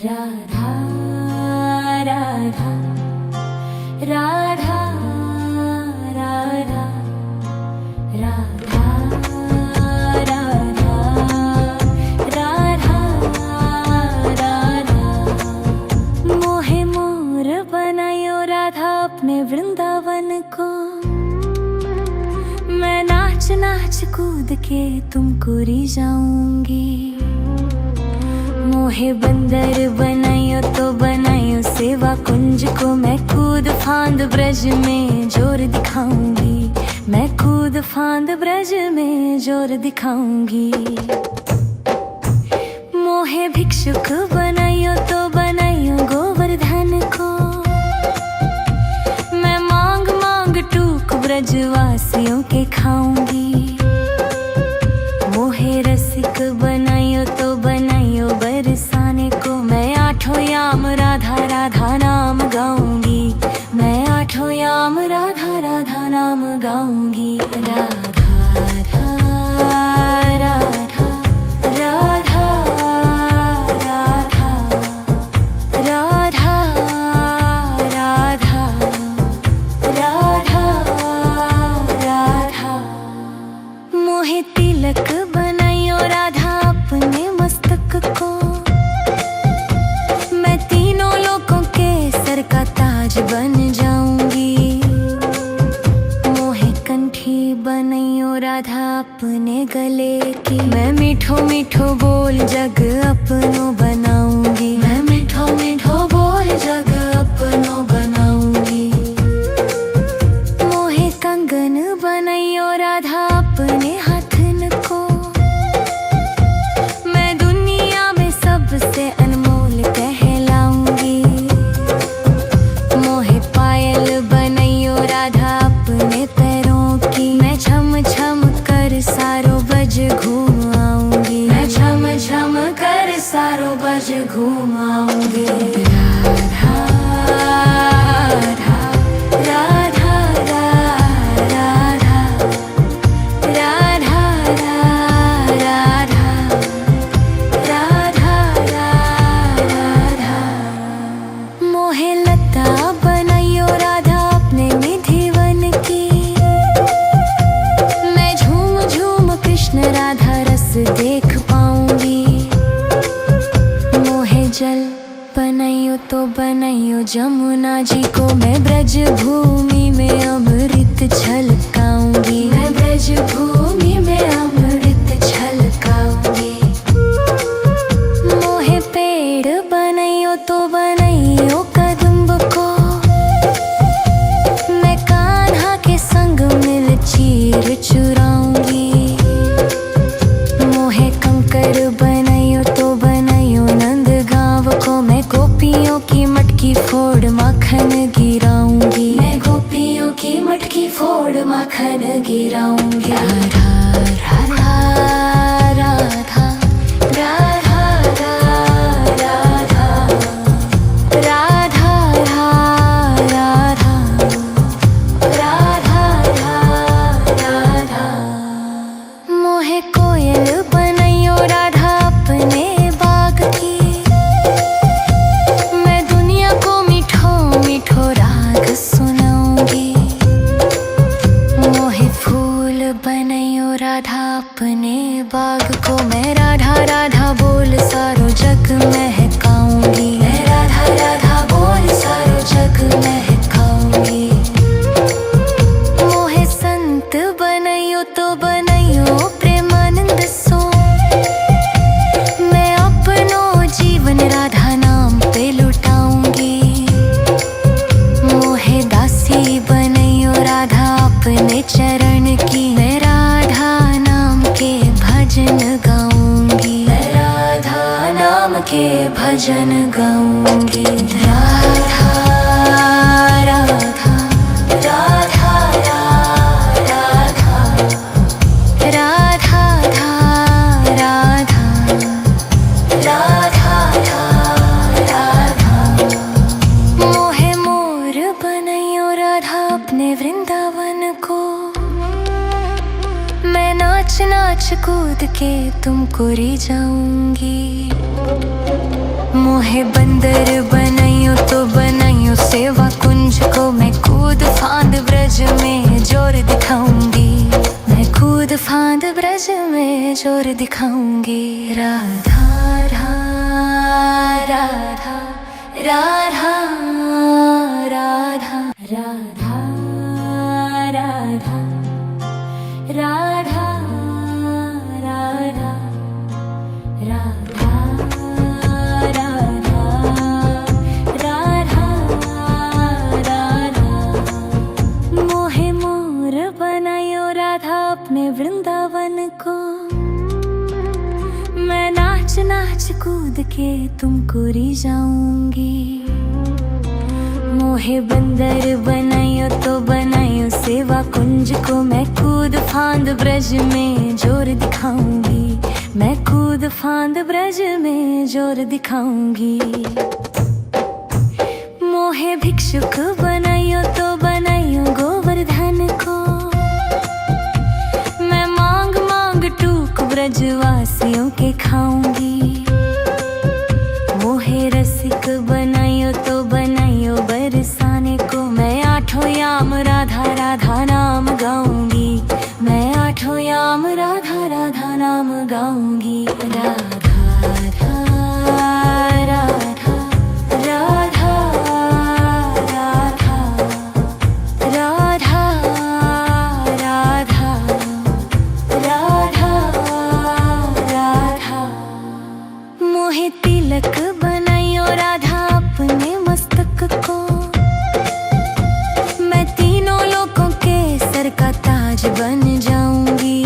राधा राधा राधा राधा राधा राधा राधा राधा मोहे मोर बनायो राधा अपने वृंदावन को। मैं नाच नाच कूद के तुमको रिझाऊंगी। मोहे बंदर बनायो तो बनायो सेवा कुंज को। मैं कूद फांद ब्रज में जोर दिखाऊंगी। मैं कूद फांद ब्रज में जोर दिखाऊंगी। मोहे भिक्षुक बनायो तो बनायो गोवर्धन को। मैं मांग मांग टूक ब्रजवासियों के खाऊंगी। मोहे रसिक बनायो तो बनायो बरसाने को। मैं आठों याम राधा राधा नाम गाऊंगी। मैं आठों याम राधा राधा नाम गाऊंगी। राधा राधा राधा राधा राधा राधा राधा राधा राधा मोहे तिलक बनायो राधा अपने मस्तक को। मैं तीनों लोगों के सर का ताज बन जाऊंगी। मोहे कंठी बनायो राधा अपने गले की। मैं मीठो मीठो बोल जग अपनो बनाऊंगी। मैं मीठो मीठो बोल जग अपनो बनाऊंगी। मोहे कंगन बनायो राधा अपने हाथन को। मैं दुनिया में सबसे अनमोल कहलाऊंगी। मोहे पायल बनायो राधा अपने पैरों की। मैं छम छम कर सारो बज घूम आऊंगी। मैं छम छम कर सारो बज घूम आऊंगी। राधा राधा राधा राधा राधा राधा राधा राधा मोहे लता बनायो राधा अपने निधिवन की। मैं झूम झूम कृष्ण राधा रस देख पाऊंगी। मोहे जल बनायो तो बनायो जमुना जी को। मैं ब्रज भूमि में अमृत छलकाऊंगी। मैं ब्रज भूमि में अमृत छलकाऊंगी। मोहे पेड़ बनायो तो बनायो कदम्ब को। मैं कान्हा के संग मिल चीर चुराऊंगी। मोहे कंकर बनायो तो बनायो नंद गांव को। मैं गोपियों की मटकी फोड़ माखन गिराऊंगी। मैं गोपियों की मटकी फोड़ माखन गिराऊंगी। राधा राधा राधा राधा राधा राधा राधा राधा राधा मोहे कोयल बनायो राधा अपने बाग की। मैं दुनिया को मीठो मीठो राग सुनाऊंगी। मोहे फूल बनायो राधा अपने बाग को। मैं राधा राधा बोल सारो जग महकाऊंगी। मैं राधा राधा बोल सारो जग महकाऊंगी। मोहे संत बनायो तो बनायो प्रेमानंद सो। मैं अपनो जीवन राधा नाम पे लुटाऊंगी। मोहे दासी बनायो राधा अपने चरण की। मैं राधा नाम के भजन गाऊंगी। मैं राधा नाम के भजन गाऊंगी। राधा राधा राधा राधा राधा राधा राधा राधा मोहे मोर बनायो राधा अपने वृंदावन को। मैं नाच नाच कूद के तुमको रिझाऊंगी। मोहे बंदर बनाइयो तो बनाइयो सेवा कुंज को, मैं कूद फांद ब्रज में जोर दिखाऊंगी, मैं कूद फांद ब्रज में जोर दिखाऊंगी। राधा राधा राधा राधा राधा राधा राधा राधा राधा राधा राधा। मोहे मोर बनायो राधा अपने वृंदावन को, मैं नाच नाच कूद के तुमको रिझाऊंगी। मोहे बंदर बनाइयो तो बनाइयो सेवा कुंज को, मैं कूद फांद ब्रज में जोर दिखाऊंगी, मैं कूद फांद ब्रज में जोर दिखाऊंगी। मोहे भिक्षुक बनाइयो तो बनाइयो गोवर्धन को, मैं मांग मांग टूक ब्रजवासियों के खाऊंगी। मोहे रसिक बनाइयो तो बनाइयो बरसाने को, मैं आठों याम राधा राधा नाम गाऊंगी, मैं आठों याम राधा राधा नाम गाऊंगी। राधा राधा राधा राधा राधा राधा राधा राधा। मोहे तिलक बनाइयो राधा अपने मस्तक को, मैं तीनों लोगों के सर का ताज बन जाऊंगी।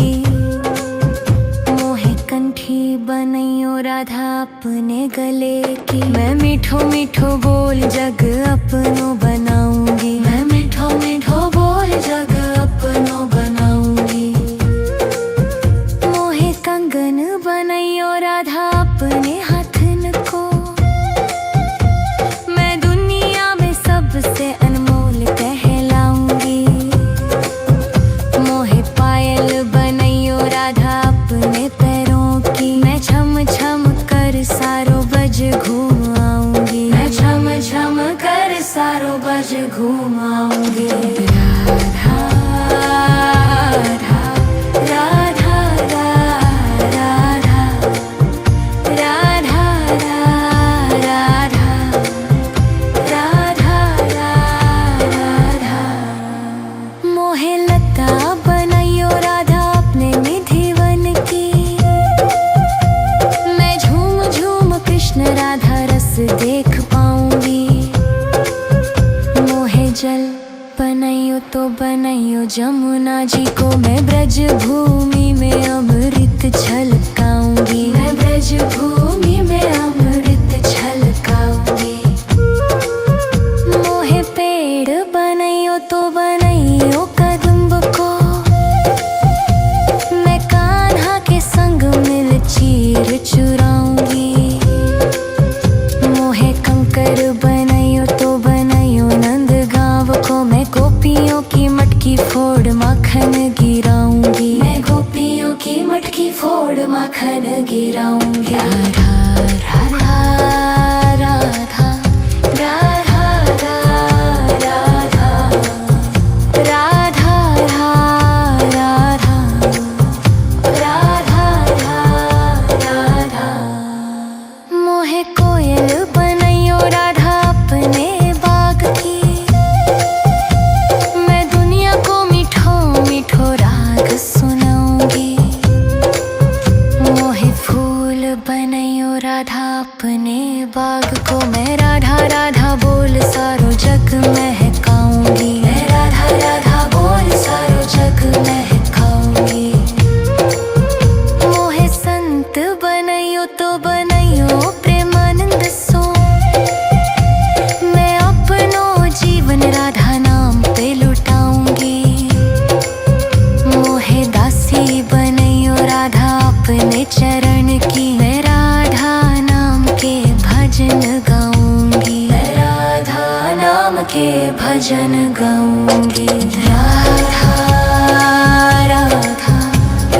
मोहे कंठी बनाइयो राधा अपने गले की, मैं मीठो मीठो बोल जग अपनो बनाऊंगी, मैं मीठो मीठो बोल जग अपनो बनाऊंगी। मोहे कंगन बनाइयो राधा अपने हाथन को, मैं दुनिया में सबसे अनमोल कहलाऊंगी। मोहे पायल बनाइयो राधा अपने पैरों की, मैं छम छम कर सारो बज घूम आऊंगी, मैं छम छम कर सारो बज घूम आऊंगी। राधा राधा राधा राधा राधा राधा राधा राधा। मोहे लता बनाइयो राधा अपने निधिवन की, मैं झूम झूम कृष्ण राधा रस देख पाऊंगी। मोहे जल बनाइयो तो बनाइयो जमुना जी को, मैं ब्रज भूमि में अमृत छलकाऊंगी, मैं ब्रज भूमि में अमृत छलकाऊंगी। मोहे पेड़ बनाइयो तो बनाइयो कदम्ब को, मैं कान्हा के संग मिल चीर चुराऊंगी। मोहे कंकर बनाइयो तो बनाइयो नंद गांव को, मैं गोपियों की मटकी फोड़ माखन गिराऊंगी, मैं गोपियों की मटकी फोड़ माखन गिराऊंगी। राधा राधा राधा राधा राधा राधा राधा राधा राधा। मोहे कोयल बनाइयो राधा अपने बाग की, मैं दुनिया को मीठो मीठो राग सुनाऊंगी। मोहे फूल बनाइयो राधा अपने बाग को, मैं राधा राधा बोल सारो जग महकाऊंगी, मैं राधा राधा बोल सारो जग महकाऊंगी। मोहे संत बनाइयो तो बनाइयो प्रेमानंद सो, मैं अपनो जीवन राधा नाम पे लुटाऊंगी। मोहे दासी बनाइयो राधा अपने चरण की, मैं राधा नाम के भजन गाऊंगी, मैं राधा नाम के भजन गाऊंगी। राधा राधा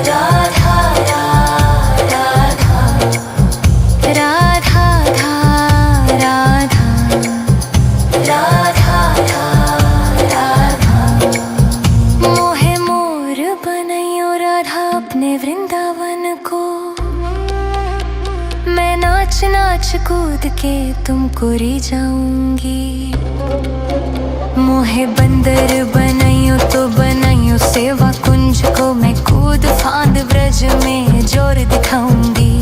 राधा राधा राधा राधा कूद के तुमको री जाऊंगी। मोहे बंदर बनाइयो तो बनाइयो सेवा कुंज को, मैं कूद फांद ब्रज में जोर दिखाऊंगी।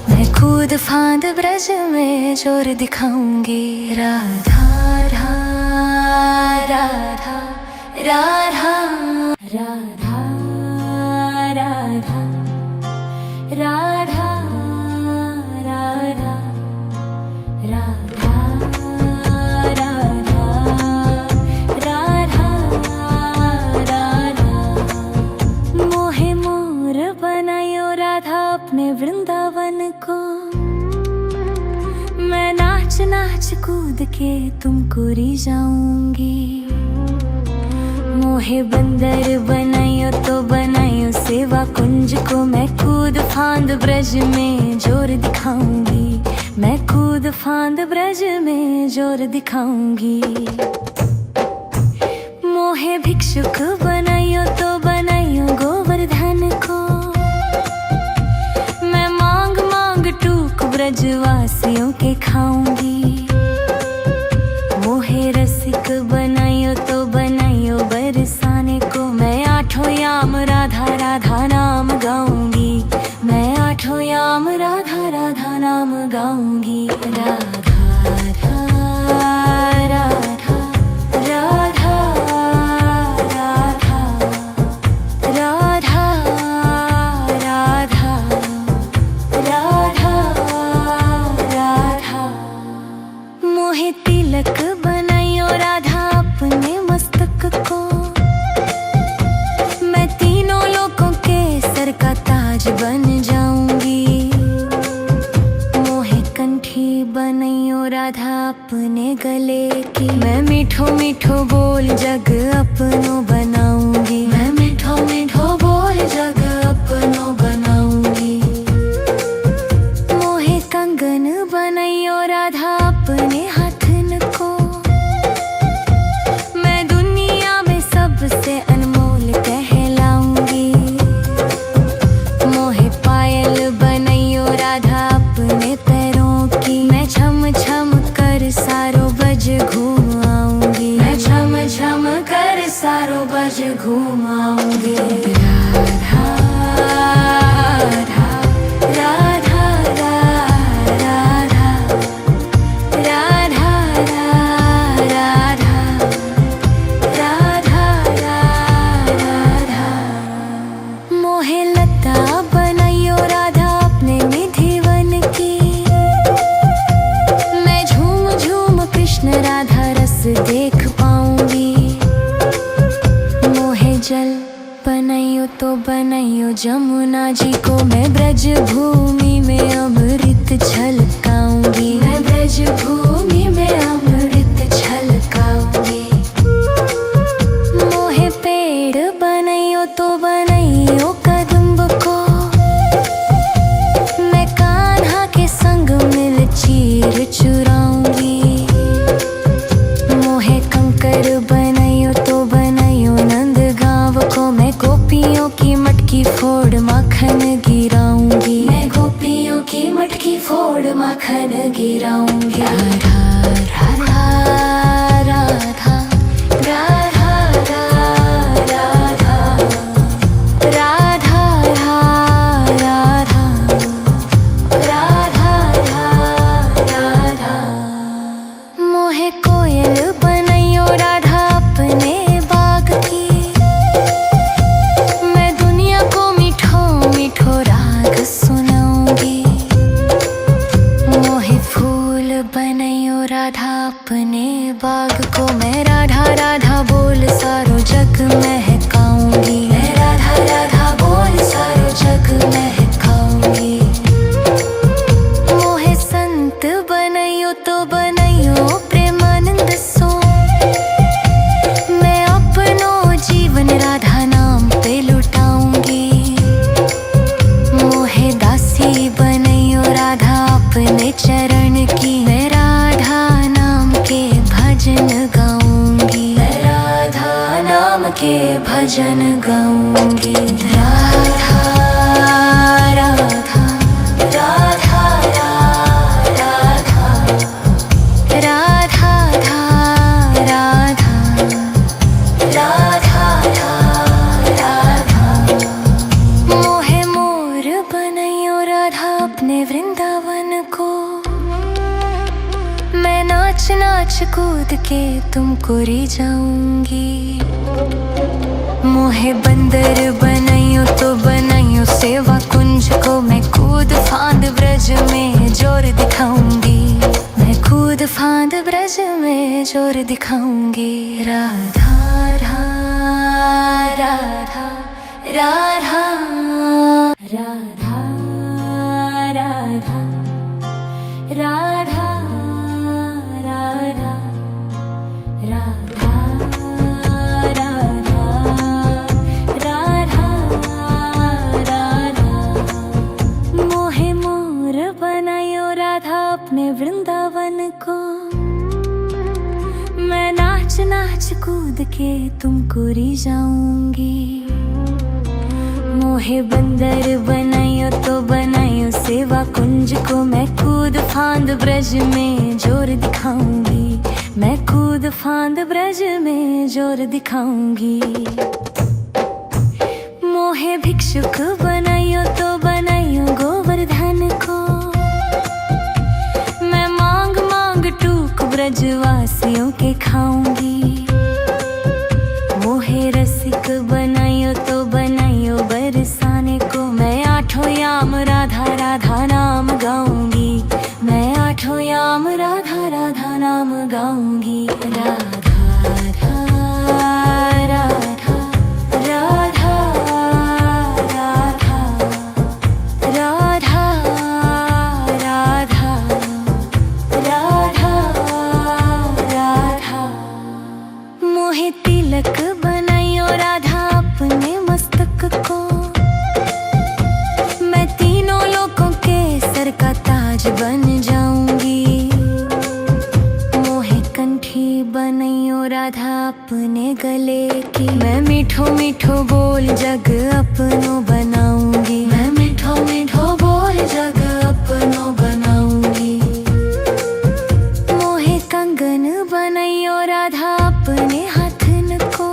मैं कूद फांद ब्रज में जोर दिखाऊंगी। राधा राधा राधा राधा राधा राधा राधा राधा राधा राधा राधा। मोहे मोर बनायो राधा अपने वृंदावन को, मैं नाच नाच कूद के तुमको री जाऊंगी। मोहे बंदर बनाइयो तो बनाइयो सेवा कुंज को, मैं कूद फांद ब्रज में जोर दिखाऊंगी। मैं कूद फांद ब्रज में जोर दिखाऊंगी। मोहे भिक्षुक बनाइयो तो बनाइयो गोवर्धन को, मैं मांग मांग टूक ब्रजवासियों के खाऊंगी। मोहे रसिक बनाइयो तो बनाइयो बरसाने को, मैं आठों याम राधा राधा नाम गाऊंगी। मैं आठों याम राधा राधा नाम गाऊंगी। राधा राधा राधा राधा राधा राधा राधा राधा। मोहे तिलक बनाइयो राधा अपने मस्तक को, मैं तीनों लोगों के सर का ताज बन जाऊंगी। मोहे कंठी बनाइयो राधा अपने गले की, मैं मीठो मीठो बोल जग अपनो बनाऊंगी। मैं मीठो मीठो बोल जग अपनो बनाऊंगी। मोहे कंगन बनाइयो राधा अपने हाथन को, मैं दुनिया में सबसे अनमोल कहलाऊंगी। मोहे पायल बनाइयो राधा अपने पैरों की, मैं छम छम कर सारो बज घूम आऊंगी। मैं छम छम कर सारो बज घूम आऊंगी। राधा राधा राधा राधा राधा राधा राधा राधा। मोहे लता बनाइयो राधा अपने निधिवन की, मैं झूम झूम कृष्ण राधा रस देख पाऊंगी। मोहे जल बनाइयो तो बनाइयो जमुना जी को, मैं ब्रज भूमि में अमृत छलकाऊंगी। मैं ब्रज भूमि में अमृत छलकाऊंगी। मोहे पेड़ बनाइयो तो बनाइयो कदम्ब को, मैं कान्हा के संग मिल चीर चुराऊंगी। मोहे कंकर बनाइयो तो बनाइयो नंद गांव को, मैं गोपियों की मटकी फोड़ माखन गिराऊंगी। मैं गोपियों की मटकी फोड़ माखन गिराऊंगी। राधा राधा राधा राधा राधा राधा राधा राधा राधा। मोहे कोयल बनाइयो राधा अपने बाग की, मैं दुनिया को मीठो मीठो राग सुनाऊंगी। मोहे फूल बनाइयो राधा अपने बाग को, मैं राधा राधा बोल सारो जग महकाऊंगी। मैं राधा राधा बोल सारो जग महकाऊंगी। मोहे संत बनाइयो तो बनाइयो प्रेमानंद सो, मैं अपनो जीवन राधा नाम पे लुटाऊंगी। मोहे दासी बनाइयो राधा अपने चरण की, मैं राधा नाम के भजन गाऊंगी। मैं राधा नाम के भजन गाऊंगी। राधा राधा राधा राधा नाच नाच कूद के तुमको रिझाऊंगी। मोहे बंदर बनाइयो तो बनाइयो सेवा कुंज को, मैं कूद फांद ब्रज में जोर दिखाऊंगी। मैं कूद फांद ब्रज में जोर दिखाऊंगी। राधा राधा राधा राधा राधा राधा राधा राधा राधा राधा राधा। मोहे मोर बनायो राधा अपने वृंदावन को, मैं नाच नाच कूद के तुमको रिझाऊंगी। मोहे बंदर बनाइयो तो बनाइयो सेवा कुंज को, मैं कूद फांद ब्रज में जोर दिखाऊंगी। मैं कूद फांद ब्रज में जोर दिखाऊंगी। मोहे भिक्षुक बनाइयो तो बनाइयो गोवर्धन को, मैं मांग मांग टूक ब्रजवासियों के खाऊंगी। मोहे रसिक बनाइयो तो बनाइयो बरसाने को, मैं आठों याम राधा राधा नाम गाऊंगी। मैं आठों याम राधा राधा नाम गाऊंगी। राधा राधा राधा राधा राधा राधा राधा राधा। मोहे तिलक बनाइयो राधा अपने मस्तक को, मैं तीनों लोगों के सर का ताज बन जाऊंगी। मोहे कंठी बनाइयो राधा अपने गले की, मैं मीठो मीठो बोल जग अपनो बनाऊंगी। मैं मीठो मीठो बोल जग अपनो बनाऊंगी। मोहे कंगन बनाइयो राधा अपने हाथन को,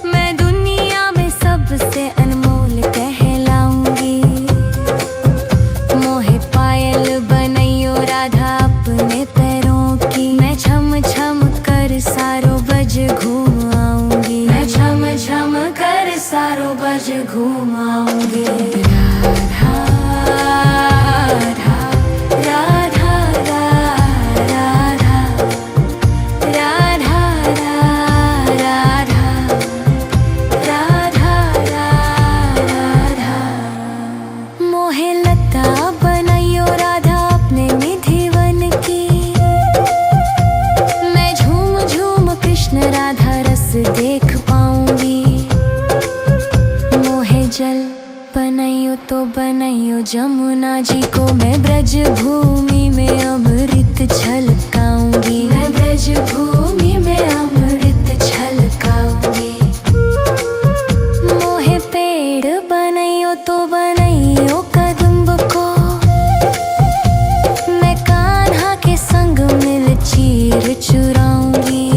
मैं दुनिया में सबसे अनमोल कहलाऊंगी। मोहे पायल बनाइयो राधा अपने पैरों की, मैं छम छम कर सारो बज घूम आऊंगी। मैं छम छम कर सारो बज घूम आऊंगी। राधा राधा राधा राधा राधा राधा राधा राधा। मोहे लता बनाइयो राधा अपने निधिवन की, मैं झूम झूम कृष्ण राधा रस देख पाऊंगी। मोहे जल बनाइयो तो बनाइयो जमुना जी को, मैं ब्रज भूमि में अमृत छलकाऊंगी। मैं ब्रज भूमि में अमृत छलकाऊंगी। मोहे पेड़ बनाइयो तो बनाइयो कदम्ब को, मैं कान्हा के संग मिल चीर चुराऊंगी।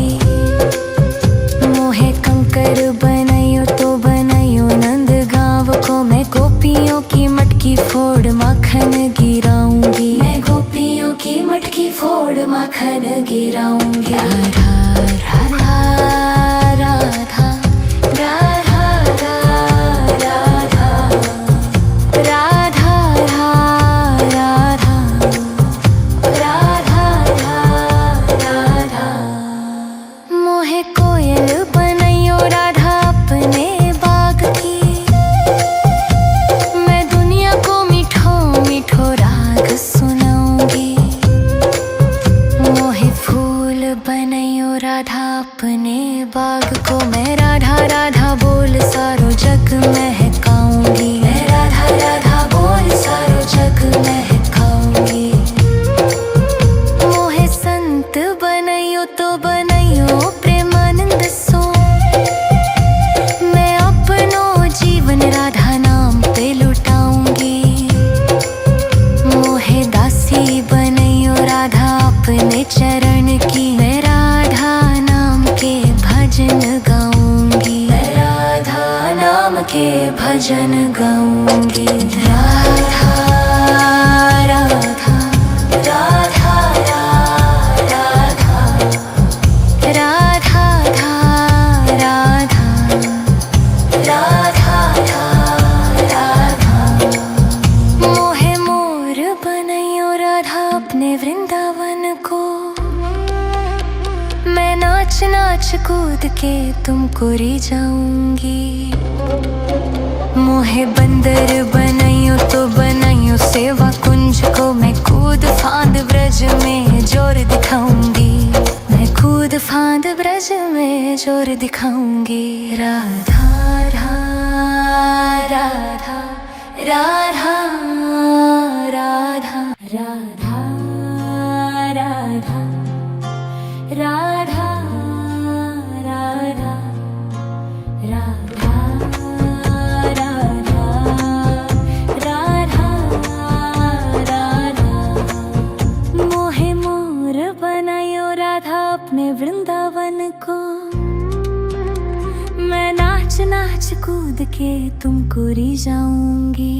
मोहे कंकर बनाइयो तो बनाइयो नंद गांव को, मैं गोपियों की मटकी फोड़ माखन गिराऊंगी। मैं गोपियों की मटकी फोड़ माखन गिराऊंगी। राधा राधा राधा राधा राधा राधा राधा राधा राधा। मोहे कोयल बनाइयो राधा अपने बाग की, मैं दुनिया को मीठो मीठो राग सुनाऊंगी। मोहे फूल बनाइयो राधा अपने बाग को, मैं राधा राधा बोल सारो जग महकाऊंगी। मैं राधा राधा बोल सारो जग महकाऊंगी। मोहे संत बनाइयो तो बनाइयो प्रेमानंद सो, मैं अपनो जीवन राधा नाम पे लुटाऊंगी। मोहे दासी बनाइयो राधा अपने चरण की, मैं राधा नाम के भजन गाऊंगी। मैं राधा नाम के भजन गाऊंगी। राधा राधा राधा राधा नाच नाच कूद के तुमको रिझाऊंगी। मोहे बंदर बनाइयो तो बनाइयो सेवा कुंज को, मैं कूद फांद ब्रज में जोर दिखाऊंगी। मैं कूद फांद ब्रज में जोर दिखाऊंगी। राधा राधा राधा राधा राधा राधा राधा राधा राधा राधा राधा राधा। मोहे मोर बनायो राधा अपने वृंदावन को, मैं नाच नाच कूद के तुमको रिझाऊंगी।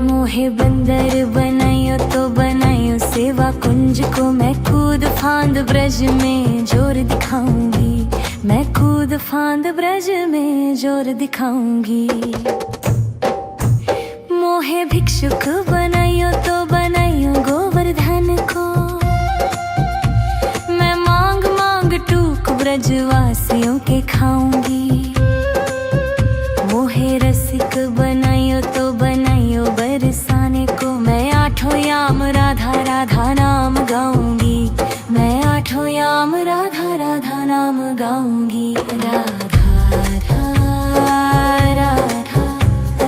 मोहे बंदर बनाइयो तो बनाइयो सेवा कुंज को, मैं कूद फांद ब्रज में जोर दिखाऊंगी। मैं कूद फांद ब्रज में जोर दिखाऊंगी। मोहे भिक्षुक बनाइयो तो बनाइयो गोवर्धन को, मैं मांग मांग टूक ब्रजवासियों के खाऊंगी। मोहे रसिक बनाइयो तो बनाइयो बरसाने को, मैं आठों याम राधा राधा नाम गाऊंगी। मैं आठों याम राधा राधा नाम गाऊंगी। राधा राधा राधा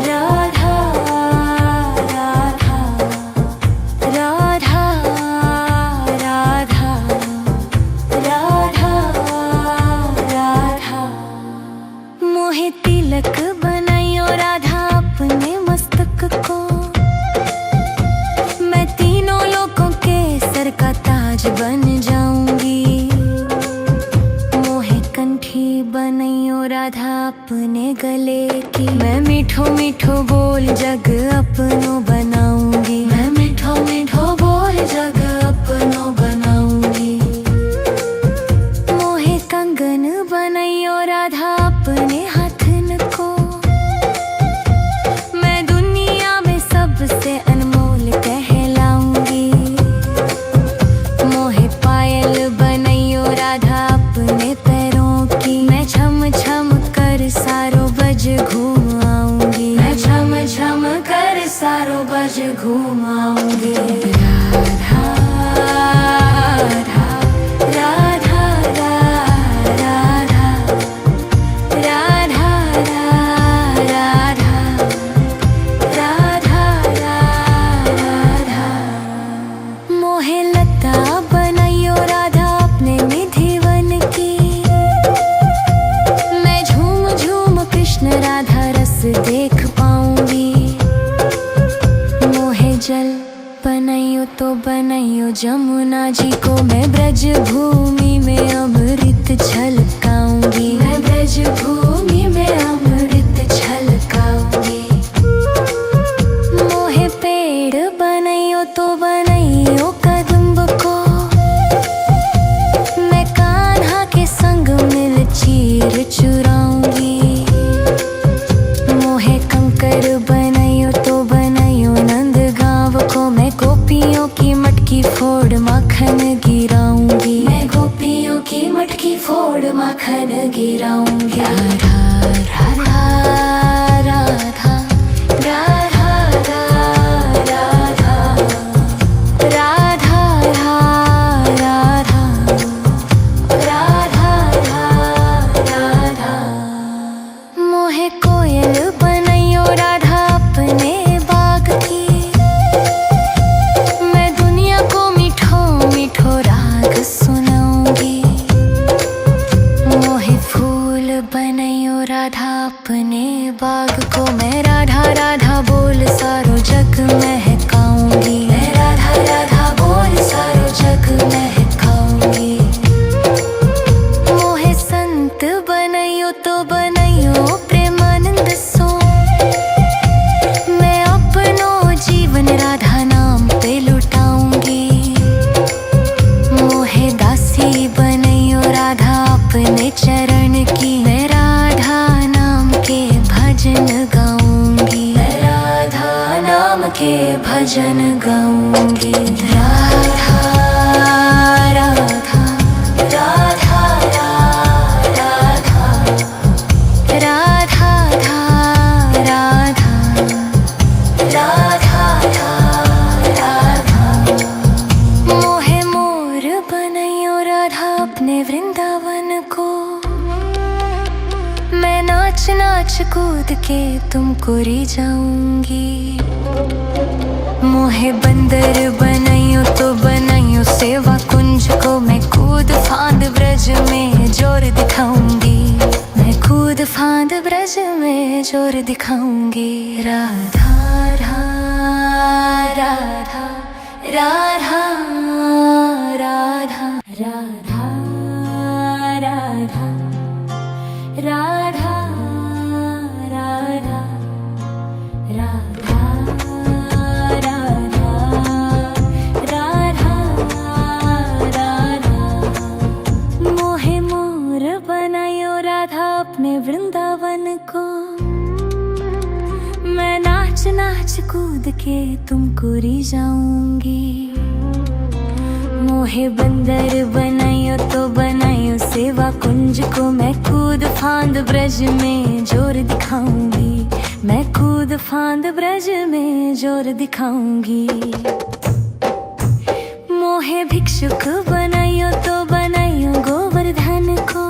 राधा राधा राधा राधा राधा। मोहे तिलक बनाइयो राधा अपने मस्तक को, मैं तीनों लोगों के सर का ताज बन जाऊंगी। मोहे कंठी बनाइयो राधा अपने गले की, मैं मीठो मीठो बोल जग अपनो बनाऊंगी। मैं मीठो मीठो बोल जग अपनो बनाऊंगी। मोहे कंगन बनाइयो राधा अपने हाथन को, मैं दुनिया में सबसे अनमोल कहलाऊंगी। मोहे पायल बनाइयो राधा अपने पैरों की, मैं छम छम कर सारो बज घूम आऊंगी। मैं छम छम कर सारो बज घूम आऊंगी। राधा राधा राधा राधा राधा राधा राधा। मोहे लता बनाइयो राधा अपने निधिवन की, मैं झूम झूम कृष्ण राधा रस देख पाऊंगी। मोहे जल बनाइयो तो बनाइयो जमुना जी को, मैं ब्रज भूमि में अमृत छलकाऊंगी। मैं ब्रज भूमि में अमृत छलकाऊंगी। मोहे पेड़ बनाइयो तो बनाइयो कदम्ब को, मैं कान्हा के संग मिल चीर चुराऊंगी। मोहे कंकर बनाइयो तो बनाइयो नंद गांव को, मैं गोपियों की मटकी फोड़ माखन गिराऊंगी। मैं गोपियों की मटकी फोड़ माखन गिराऊंगी। राधा राधा राधा राधा राधा राधा राधा राधा। मोहे कोयल बनाइयो राधा अपने बाग की, मैं दुनिया को मीठो मीठो राग सुनाऊंगी। मोहे फूल बनाइयो राधा अपने बाग को, मैं राधा राधा बोल सारो जग महकाऊंगी। मैं राधा राधा बोल सारो जग महकाऊंगी। मोहे संत बनाइयो तो बनाइयो प्रेमानंद सो, मैं अपनो जीवन राधा नाम पे लुटाऊंगी। मोहे दासी बनाइयो राधा अपने चरण की, मैं राधा नाम के भजन गाऊंगी। मैं राधा नाम के भजन गाऊंगी। राधा राधा राधा आकाश कूद के तुमको री जाऊंगी। मोहे बंदर बनाइयो तो बनाइयो सेवा कुंज को, मैं कूद फांद ब्रज में जोर दिखाऊंगी। मैं कूद फांद ब्रज में जोर दिखाऊंगी। राधा राधा राधा राधा राधा राधा राधा राधा राधा राधा राधा। मोहे मोर बनायो राधा अपने वृंदावन को, मैं नाच नाच कूद के तुमको री जाऊंगी। मोहे बंदर बनाइयो तो बनाइयो सेवा कुंज को, मैं कूद फांद ब्रज में जोर दिखाऊंगी। मैं कूद फांद ब्रज में जोर दिखाऊंगी। मोहे भिक्षुक बनाइयो तो बनाइयो गोवर्धन को,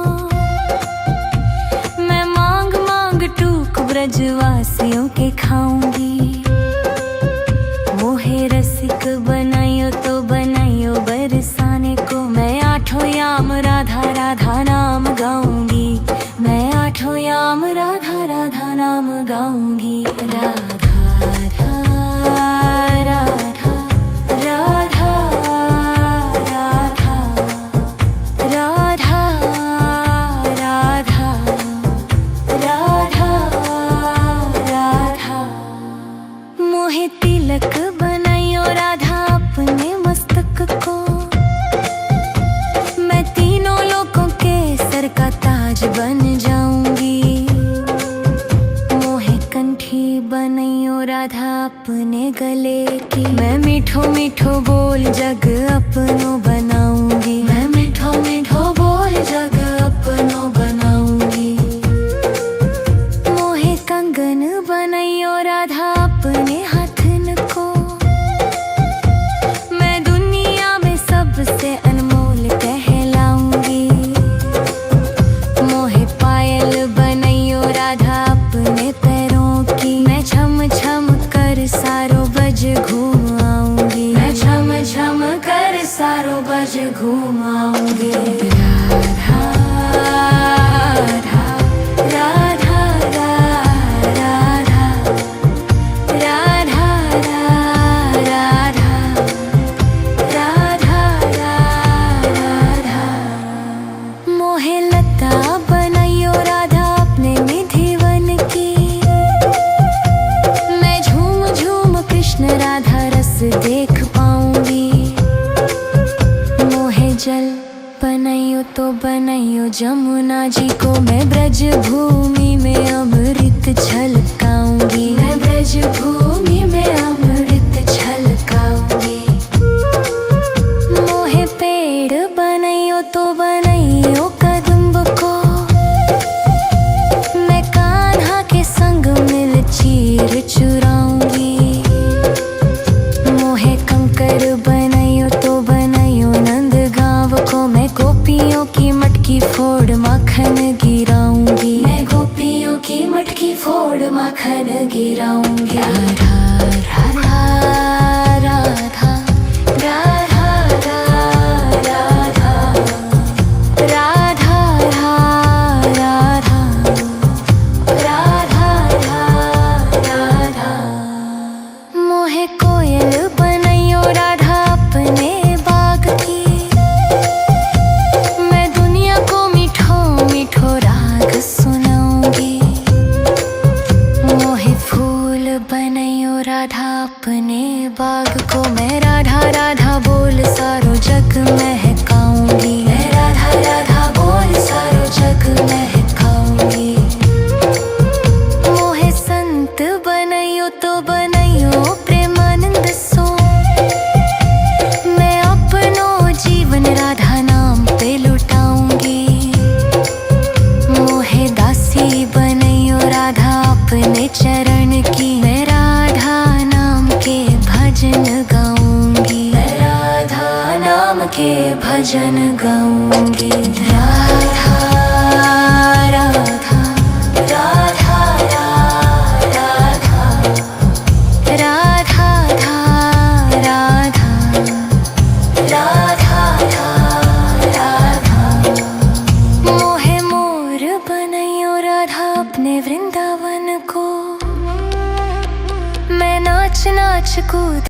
मैं मांग मांग टूक ब्रजवासियों के खाऊंगी। मोहे रसिक बनाइयो तो बनाइयो बरसाने को, मैं आठों याम राधा राधा नाम गाऊंगी। मैं आठों याम राधा राधा नाम गाऊंगी। राधा राधा राधा राधा राधा राधा राधा राधा राधा। मोहे तिलक बनाइयो राधा अपने मस्तक को, मैं तीनों लोगों के सर का ताज बन जाऊंगी। मोहे कंठी बनाइयो राधा अपने गले की, मैं मीठो मीठो बोल जग अपनो बनाऊंगी। मैं मीठो मीठो बोल जग अपनो बनाऊंगी। मोहे कंगन बनाइयो राधा अपने हाथन को, मैं दुनिया में सबसे अनमोल कहलाऊंगी। मोहे पायल बनाइयो राधा अपने पैरों की, मैं छम छम कर सारो बज घूम आऊंगी। मैं छम छम कर सारो बज घूम आऊंगी। राधा राधा राधा राधा राधा राधा राधा राधा। मोहे लता बनाइयो राधा अपने निधिवन की, मैं झूम झूम कृष्ण राधा रस देख पाऊंगी। मोहे जल बनाइयो तो बनाइयो जमुना जी को, मैं ब्रज भूमि में अमृत छलकाऊंगी। मैं ब्रज भूमि में अमृत छलकाऊंगी। मोहे पेड़ बनाइयो तो बनाइयो कदम्ब को, मैं कान्हा के संग मिल चीर चुराऊंगी। मोहे कंकर बनाइयो तो बनाइयो नंद गाँव को, मैं गोपियों की मटकी फोड़ माखन गिराऊंगी। मैं गोपियों की मटकी फोड़ माखन गिराऊंगी। राधा राधा राधा राधा राधा राधा राधा राधा राधा। मोहे कोयल बनाइयो राधा अपने बाग की, मैं दुनिया को मीठो मीठो राग सुनाऊंगी। मोहे फूल बनाइयो राधा अपने बाग को, मैं राधा राधा बोल सारो जग महकाऊंगी। मैं राधा राधा बोल सारो जग महकाऊंगी। मोहे संत बनाइयो तो बनाइयो प्रेमानंद सो, मैं अपनो जीवन राधा नाम पे लुटाऊंगी। मोहे दासी बनाइयो राधा अपने चरण की, मैं राधा नाम के भजन गाऊंगी। मैं राधा नाम के भजन गाऊंगी। राधा राधा राधा मैं वृंदावन को, मैं नाच नाच कूद